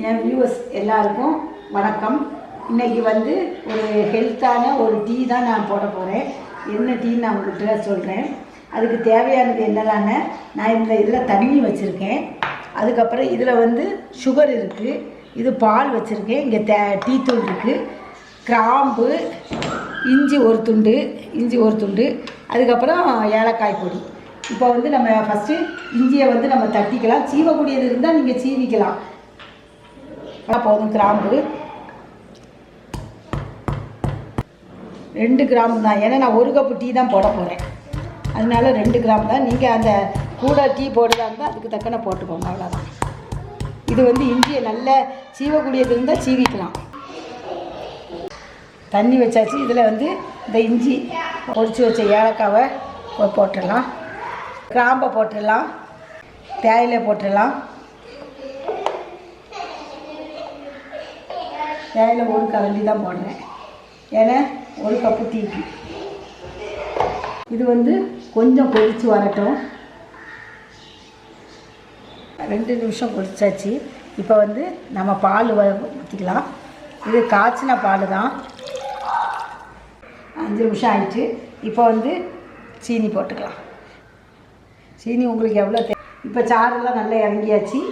என் viewers எல்லாருக்கும் வணக்கம். இன்றைக்கி வந்து ஒரு ஹெல்த்தான ஒரு டீ தான் நான் போட போகிறேன். என்ன டீன்னு நான் உங்கள்கிட்ட சொல்கிறேன். அதுக்கு தேவையானது என்னெல்லான்னு நான் இந்த இதில் தண்ணி வச்சுருக்கேன். அதுக்கப்புறம் இதில் வந்து சுகர் இருக்குது, இது பால் வச்சுருக்கேன், இங்கே டீ தூள் இருக்குது, கிராம்பு, இஞ்சி ஒரு துண்டு, அதுக்கப்புறம் ஏலக்காய் பொடி. இப்போ வந்து நம்ம ஃபஸ்ட்டு இஞ்சியை வந்து நம்ம தட்டிக்கலாம். சீவக்கூடியது இருந்தால் நீங்கள் சீவிக்கலாம். போதும். கிராம்பு 2 கிராம்பு தான், ஏன்னா நான் 1 கப்பு டீ தான் போட போகிறேன். அதனால 2 கிராம் தான். நீங்கள் அந்த கூட டீ போடுறதா இருந்தால் அதுக்கு தக்கன போட்டுக்கோங்க, அவ்வளோதான். இது வந்து இஞ்சியை நல்லா சீவக்கூடியது இருந்தால் சீவிக்கலாம். தண்ணி வச்சாச்சு. இதில் வந்து இந்த இஞ்சி பொடிச்சு வச்ச ஏலக்காவை போட்டுடலாம், கிராம்பை போட்டுடலாம், தேயிலை போட்டுடலாம். தேயிலை 1 கரண்டி தான் போடுறேன், ஏன்னா 1 கப்பு டீக்கு. இது வந்து கொஞ்சம் கொதித்து வரட்டும். 2 நிமிஷம் கொதிச்சாச்சு. இப்போ வந்து நம்ம பால் ஊற்றிக்கலாம். இது காய்ச்சின பால் தான். 5 நிமிஷம் ஆயிடுச்சு. இப்போ வந்து சீனி போட்டுக்கலாம். சீனி உங்களுக்கு எவ்வளோ இப்போ சாரெல்லாம் நல்லா இறங்கியாச்சு.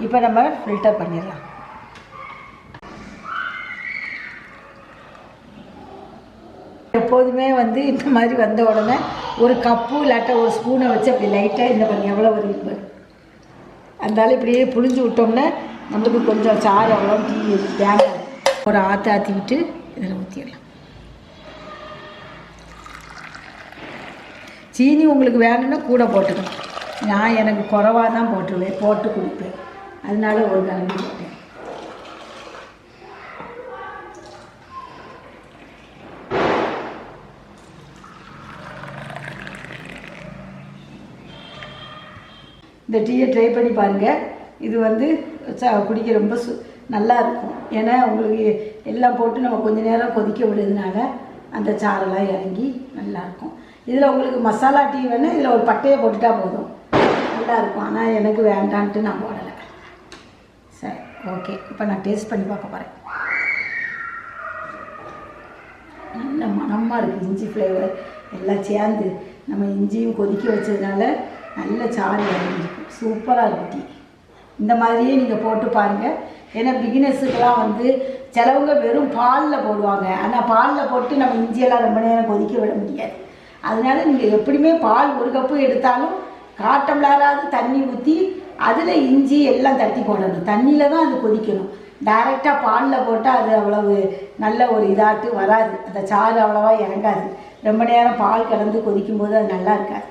இப்போ நம்ம ஃபில்டர் பண்ணிடலாம். எப்போதுமே வந்து இந்த மாதிரி வந்த உடனே ஒரு கப்பு இல்லாட்ட ஒரு ஸ்பூனை வச்சு அப்படி லைட்டாக இந்த பண்ணி எவ்வளோ வருது அந்தாலும் இப்படியே புழிஞ்சு விட்டோம்னா நம்மளுக்கு கொஞ்சம் சாறு அவ்வளோ டீ தேங்காய் ஒரு ஆற்றி விட்டு இதில் ஊற்றிடலாம். சீனி உங்களுக்கு வேணும்னா கூட போட்டுக்கலாம். நான் எனக்கு குறைவாக தான் போட்டு குடிப்பேன், அதனால 1 கரண்டி போட்டேன். இந்த டீயை ட்ரை பண்ணி பாருங்கள். இது வந்து குடிக்க ரொம்ப நல்லா இருக்கும். ஏன்னா உங்களுக்கு எல்லாம் போட்டு நம்ம கொஞ்சம் நேரம் கொதிக்க விடுறதுனால அந்த சாரெல்லாம் இறங்கி நல்லாயிருக்கும். இதில் உங்களுக்கு மசாலா டீ வேணால் இதில் ஒரு பட்டையை போட்டுட்டா போதும், நல்லாயிருக்கும். ஆனால் எனக்கு வேண்டான்ட்டு நான் போடலை. சரி, ஓகே. இப்போ நான் டேஸ்ட் பண்ணி பார்க்க போகிறேன். நல்ல மணமாக இருக்குது. இஞ்சி ஃப்ளேவர் எல்லாம் சேர்ந்து நம்ம இஞ்சியும் கொதிக்க வச்சதுனால நல்ல சாறு இறங்கிருக்கும். சூப்பராக இருக்கும் டீ. இந்த மாதிரியே நீங்கள் போட்டு பாருங்கள். ஏன்னா பிகினர்ஸுக்கெல்லாம் வந்து சிலவங்க வெறும் பாலில் போடுவாங்க. ஆனால் பாலில் போட்டு நம்ம இஞ்சியெல்லாம் ரொம்ப நேரம் கொதிக்க விட முடியாது. அதனால நீங்கள் எப்படியுமே பால் 1 கப்பு எடுத்தாலும் 1/4 டம்ளராவது தண்ணி ஊற்றி அதில் இஞ்சி எல்லாம் தட்டி போடணும். தண்ணியில் தான் அது கொதிக்கணும். டைரெக்டாக பாலில் போட்டால் அது அவ்வளவு நல்ல ஒரு இதாட்டு வராது. அந்த சாறு அவ்வளோவா இறங்காது. ரொம்ப நேரம் பால் கலந்து கொதிக்கும்போது அது நல்லா இருக்காது.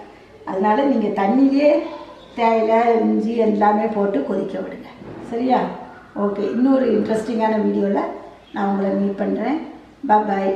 அதனால் நீங்கள் தண்ணியிலே தேயிலை இஞ்சி எல்லாமே போட்டு கொதிக்க விடுங்க. சரியா? ஓகே. இன்னொரு இன்ட்ரெஸ்டிங்கான வீடியோவில் நான் உங்களை மீட் பண்ணுறேன். பாய்.